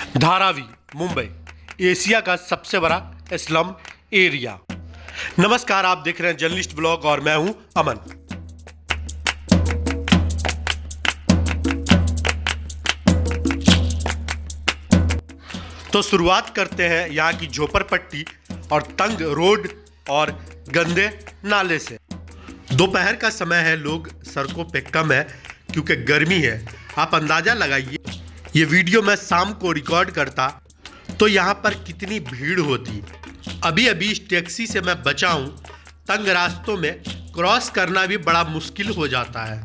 Dharavi Mumbai Asia का सबसे बड़ा स्लम एरिया। नमस्कार, आप देख रहे हैं जर्नलिस्ट ब्लॉग और मैं हूं अमन। तो शुरुआत करते हैं यहाँ की झोपड़पट्टी और तंग रोड और गंदे नाले से। दोपहर का समय है, लोग सड़कों पे कम है क्योंकि गर्मी है। आप अंदाजा लगाइए, ये वीडियो मैं शाम को रिकॉर्ड करता तो यहाँ पर कितनी भीड़ होती। अभी अभी इस टैक्सी से मैं बचा हूँ। तंग रास्तों में क्रॉस करना भी बड़ा मुश्किल हो जाता है।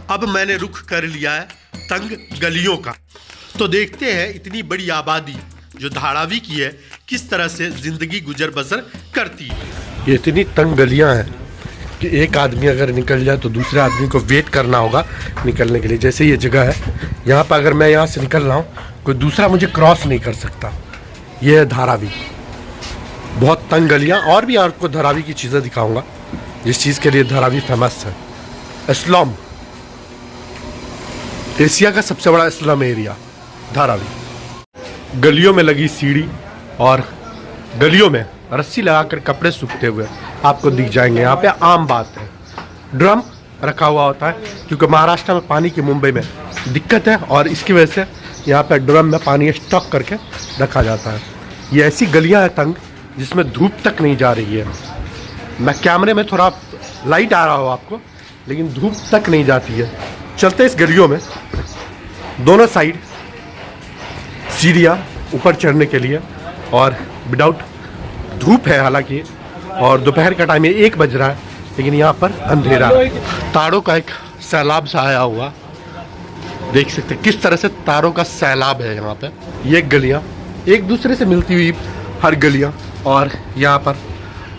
अब मैंने रुख कर लिया है तंग गलियों का। तो देखते हैं इतनी बड़ी आबादी जो धारावी की है किस तरह से जिंदगी गुजर बसर करती है। ये इतनी तंग गलियां हैं कि एक आदमी अगर निकल जाए तो दूसरे आदमी को वेट करना होगा निकलने के लिए। जैसे ये जगह है, यहाँ पर अगर मैं यहाँ से निकल रहा हूँ कोई दूसरा मुझे क्रॉस नहीं कर सकता। ये है धारावी, बहुत तंग गलियाँ। और भी आपको धारावी की चीज़ें दिखाऊंगा जिस चीज़ के लिए धारावी फेमस है। स्लम, एशिया का सबसे बड़ा स्लम एरिया धारावी। गलियों में लगी सीढ़ी और गलियों में रस्सी लगाकर कपड़े सूखते हुए आपको दिख जाएंगे। यहाँ पे आम बात है। ड्रम रखा हुआ होता है क्योंकि महाराष्ट्र में पानी की मुंबई में दिक्कत है और इसकी वजह से यहाँ पे ड्रम में पानी स्टॉक करके रखा जाता है। ये ऐसी गलियाँ हैं तंग जिसमें धूप तक नहीं जा रही है। मैं कैमरे में थोड़ा लाइट आ रहा हो आपको, लेकिन धूप तक नहीं जाती है। चलते इस गलियों में, दोनों साइड सीढ़ियाँ ऊपर चढ़ने के लिए और विदाउट धूप है हालांकि, और दोपहर का टाइम 1 बज रहा है लेकिन यहाँ पर अंधेरा। तारों का एक सैलाब सा आया हुआ, देख सकते हैं किस तरह से तारों का सैलाब है यहाँ पे। ये गलियाँ एक दूसरे से मिलती हुई हर गलियाँ, और यहाँ पर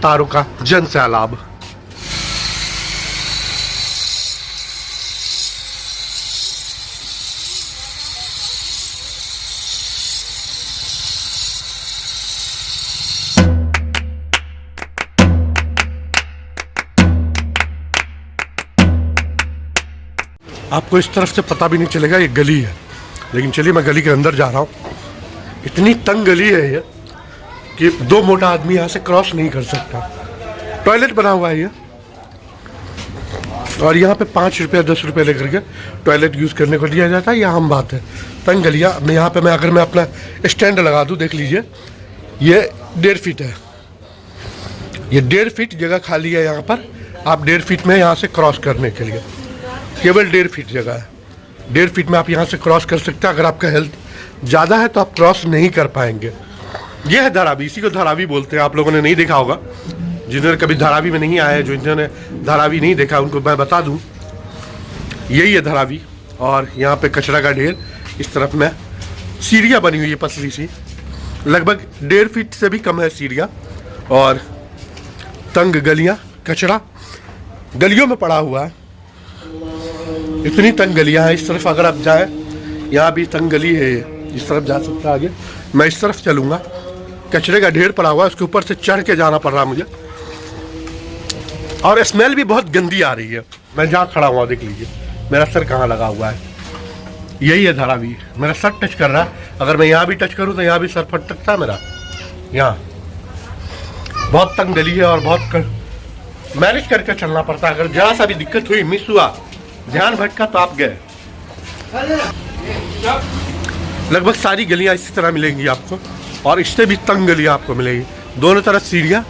तारों का जन सैलाब। आपको इस तरफ से पता भी नहीं चलेगा ये गली है, लेकिन चलिए मैं गली के अंदर जा रहा हूँ। इतनी तंग गली है ये कि 2 मोटा आदमी यहाँ से क्रॉस नहीं कर सकता। टॉयलेट बना हुआ है ये, और यहाँ पे 5 रुपये 10 रुपये लेकर के टॉयलेट यूज़ करने को दिया जाता है। यह आम बात है। तंग गलियाँ में यहाँ पे मैं अगर मैं अपना स्टैंड लगा दूँ, देख लीजिए ये 1.5 फीट है। ये 1.5 फीट जगह खाली है यहाँ पर। आप 1.5 फीट में यहाँ से क्रॉस करने के लिए केवल 1.5 फीट जगह है। 1.5 फीट में आप यहाँ से क्रॉस कर सकते हैं। अगर आपका हेल्थ ज़्यादा है तो आप क्रॉस नहीं कर पाएंगे। यह है धारावी, इसी को धारावी बोलते हैं। आप लोगों ने नहीं देखा होगा, जिन्होंने कभी धारावी में नहीं आए, जो जिन्होंने धारावी नहीं देखा उनको मैं बता दूँ, यही है धारावी। और यहाँ पे कचरा का ढेर, इस तरफ में सीढ़ियाँ बनी हुई है पतली सी, लगभग 1.5 फीट से भी कम है सीढ़ियाँ, और तंग गलियाँ, कचरा गलियों में पड़ा हुआ है। इतनी तंग गलियाँ हैं। इस तरफ अगर आप जाएं, यहाँ भी तंग गली है, इस तरफ जा सकता है आगे। मैं इस तरफ चलूँगा, कचरे का ढेर पड़ा हुआ है, उसके ऊपर से चढ़ के जाना पड़ रहा मुझे, और स्मेल भी बहुत गंदी आ रही है। मैं जहाँ खड़ा हुआ देख लीजिए मेरा सर कहाँ लगा हुआ है। यही है धारावी। मेरा सर टच कर रहा है, अगर मैं यहाँ भी टच करूँ तो यहाँ भी सर फट सकता है मेरा। यहाँ बहुत तंग गली है और बहुत मैनेज करके चलना पड़ता है। अगर जहाँ सा भी दिक्कत हुई, मिस हुआ, ध्यान भटका तो आप गए। लगभग सारी गलियां इसी तरह मिलेंगी आपको, और इससे भी तंग गलियां आपको मिलेगी। दोनों तरफ सीढ़ियां।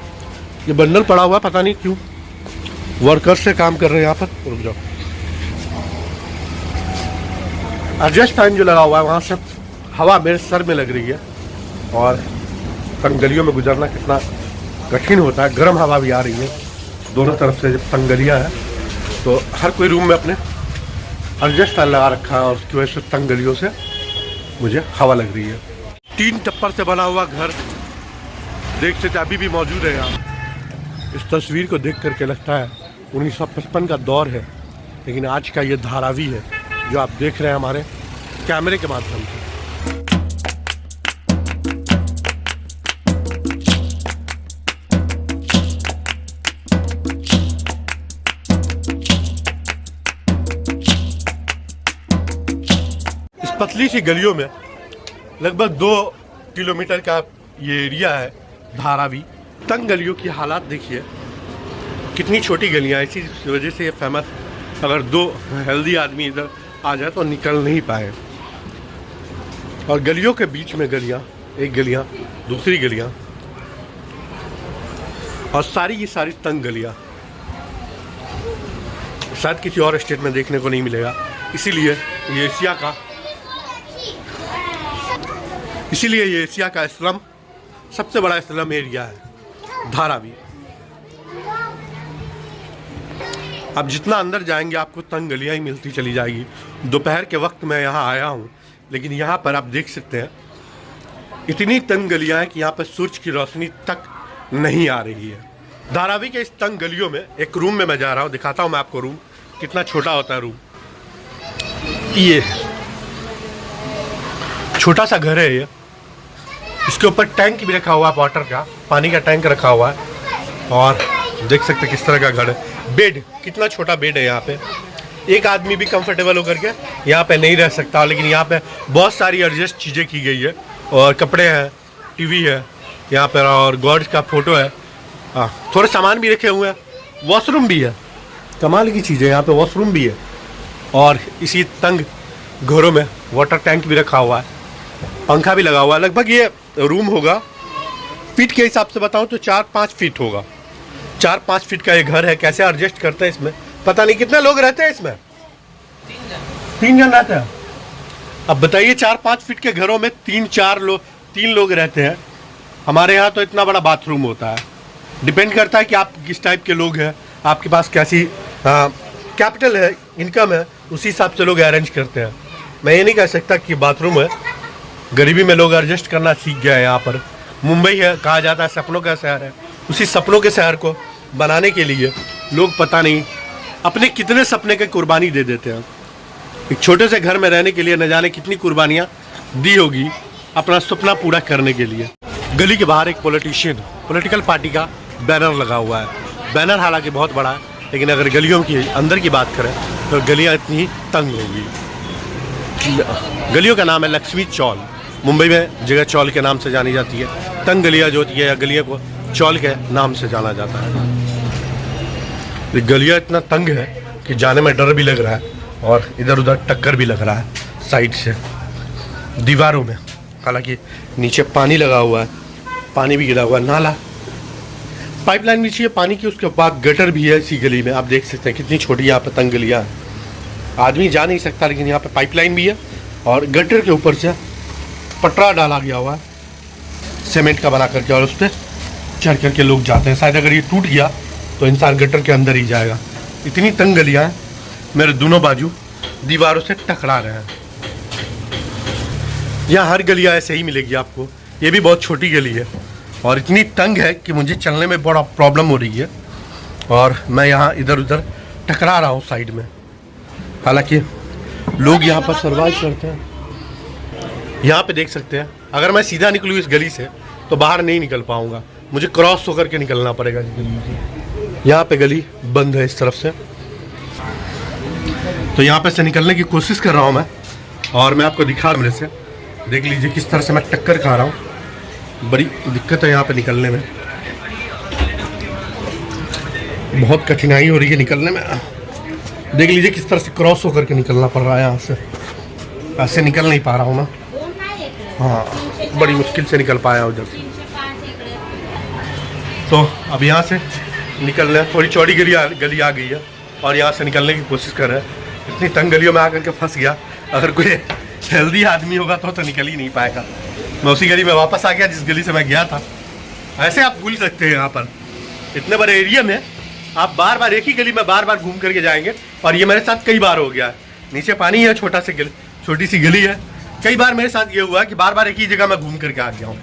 ये बंडल पड़ा हुआ, पता नहीं क्यों वर्कर्स से काम कर रहे हैं यहाँ पर। रुक जाओ, एडजस्ट फैन जो लगा हुआ है वहाँ से हवा मेरे सर में लग रही है, और तंग गलियों में गुजरना कितना कठिन होता है। गर्म हवा भी आ रही है दोनों तरफ से। जब तंग गलियाँ हैं तो हर कोई रूम में अपने एडजस्ट फैन लगा रखा है, और उसकी वजह से तंग गलियों से मुझे हवा लग रही है। 3 टप्पर से बना हुआ घर देख सकते अभी भी मौजूद है यहाँ। इस तस्वीर को देख करके लगता है 1955 का दौर है, लेकिन आज का ये धारावी है जो आप देख रहे हैं हमारे कैमरे के माध्यम से। पतली सी गलियों में लगभग 2 किलोमीटर का ये एरिया है धारावी। तंग गलियों की हालात देखिए, कितनी छोटी गलियाँ, इसी वजह से ये फेमस। अगर 2 हेल्दी आदमी इधर आ जाए तो निकल नहीं पाए। और गलियों के बीच में गलियाँ, एक गलियाँ, दूसरी गलियाँ, और सारी की सारी तंग गलियाँ। शायद किसी और स्टेट में देखने को नहीं मिलेगा। इसीलिए ये एशिया का स्लम, सबसे बड़ा स्लम एरिया है धारावी। अब जितना अंदर जाएंगे आपको तंग गलियाँ ही मिलती चली जाएगी। दोपहर के वक्त मैं यहाँ आया हूँ, लेकिन यहाँ पर आप देख सकते हैं इतनी तंग गलियाँ हैं कि यहाँ पर सूरज की रोशनी तक नहीं आ रही है। धारावी के इस तंग गलियों में एक रूम में मैं जा रहा हूँ, दिखाता हूँ मैं आपको रूम, कितना छोटा होता है रूम। ये छोटा सा घर है ये, इसके ऊपर टैंक भी रखा हुआ है, वाटर का, पानी का टैंक रखा हुआ है। और देख सकते हैं किस तरह का घर है। बेड, कितना छोटा बेड है यहाँ पे। एक आदमी भी कंफर्टेबल होकर के यहाँ पे नहीं रह सकता, लेकिन यहाँ पे बहुत सारी एडजस्ट चीज़ें की गई है। और कपड़े हैं, टीवी है यहाँ पर, और गॉड का फोटो है। हाँ, थोड़े सामान भी रखे हुए हैं, वॉशरूम भी है। कमाल की चीज़ है, यहाँ पे वॉशरूम भी है। और इसी तंग घरों में वाटर टैंक भी रखा हुआ है, पंखा भी लगा हुआ है। लगभग ये रूम होगा, फीट के हिसाब से बताऊँ तो 4-5 फीट होगा। 4-5 फीट का ये घर है। कैसे एडजस्ट करते हैं इसमें पता नहीं। कितने लोग रहते हैं इसमें? 3 जन रहते हैं। अब बताइए 4-5 फीट के घरों में 3 लोग रहते हैं। हमारे यहाँ तो इतना बड़ा बाथरूम होता है। डिपेंड करता है कि आप किस टाइप के लोग हैं, आपके पास कैसी कैपिटल है, इनकम है, उसी हिसाब से लोग अरेंज करते हैं। मैं ये नहीं कह सकता कि बाथरूम है, गरीबी में लोग एडजस्ट करना सीख गए हैं। यहाँ पर मुंबई है, कहा जाता है सपनों का शहर है। उसी सपनों के शहर को बनाने के लिए लोग पता नहीं अपने कितने सपने की कुर्बानी दे देते हैं। एक छोटे से घर में रहने के लिए न जाने कितनी कुर्बानियाँ दी होगी अपना सपना पूरा करने के लिए। गली के बाहर एक पॉलिटिकल पार्टी का बैनर लगा हुआ है। बैनर हालांकि बहुत बड़ा है, लेकिन अगर गलियों की अंदर की बात करें तो गलियाँ इतनी तंग होगी। गलियों का नाम है लक्ष्मी चौल। मुंबई में जगह चौल के नाम से जानी जाती है। तंग गलियाँ जो होती है, या गलियों को चौल के नाम से जाना जाता है। गलियाँ इतना तंग है कि जाने में डर भी लग रहा है, और इधर उधर टक्कर भी लग रहा है साइड से दीवारों में। हालांकि नीचे पानी लगा हुआ है, पानी भी गिरा हुआ है, नाला, पाइपलाइन भी चाहिए पानी की। उसके बाद गटर भी है इसी गली में। आप देख सकते हैं कितनी छोटी यहाँ पर तंग गलियाँ हैं, आदमी जा नहीं सकता, लेकिन यहाँ पर पाइपलाइन भी है। और गटर के ऊपर से पटरा डाला गया हुआ है सीमेंट का बना करके, और उस पर चढ़ करके लोग जाते हैं। शायद अगर ये टूट गया तो इंसान गटर के अंदर ही जाएगा। इतनी तंग गलियाँ हैं, मेरे दोनों बाजू दीवारों से टकरा रहे हैं। यहाँ हर गलियाँ ऐसे ही मिलेगी आपको। ये भी बहुत छोटी गली है और इतनी तंग है कि मुझे चलने में बड़ा प्रॉब्लम हो रही है, और मैं यहाँ इधर उधर टकरा रहा हूँ साइड में। हालांकि लोग यहाँ पर सर्वाइव करते हैं। यहाँ पे देख सकते हैं, अगर मैं सीधा निकलूँ इस गली से तो बाहर नहीं निकल पाऊँगा, मुझे क्रॉस होकर के निकलना पड़ेगा इस गली से। यहाँ पे गली बंद है इस तरफ से, तो यहाँ पे से निकलने की कोशिश कर रहा हूँ मैं, और मैं आपको दिखा मेरे से देख लीजिए किस तरह से मैं टक्कर खा रहा हूँ। बड़ी दिक्कत है यहाँ पे निकलने में, बहुत कठिनाई हो रही है निकलने में। देख लीजिए किस तरह से क्रॉस होकर के निकलना पड़ रहा है यहाँ से। ऐसे निकल नहीं पा रहा हूँ मैं, हाँ बड़ी मुश्किल से निकल पाया उधर से। तो अब यहाँ से निकलना, थोड़ी चौड़ी गली आ गई है, और यहाँ से निकलने की कोशिश कर रहे हैं। इतनी तंग गलियों में आकर के फंस गया। अगर कोई हेल्दी आदमी होगा तो निकल ही नहीं पाएगा। मैं उसी गली में वापस आ गया जिस गली से मैं गया था। ऐसे आप भूल सकते हैं, यहाँ पर इतने बड़े एरिया में आप बार बार एक ही गली में बार बार घूम करके जाएंगे, और ये मेरे साथ कई बार हो गया है। नीचे पानी है, छोटी सी गली है। कई बार मेरे साथ ये हुआ कि बार बार एक ही जगह मैं घूम करके आ गया हूँ।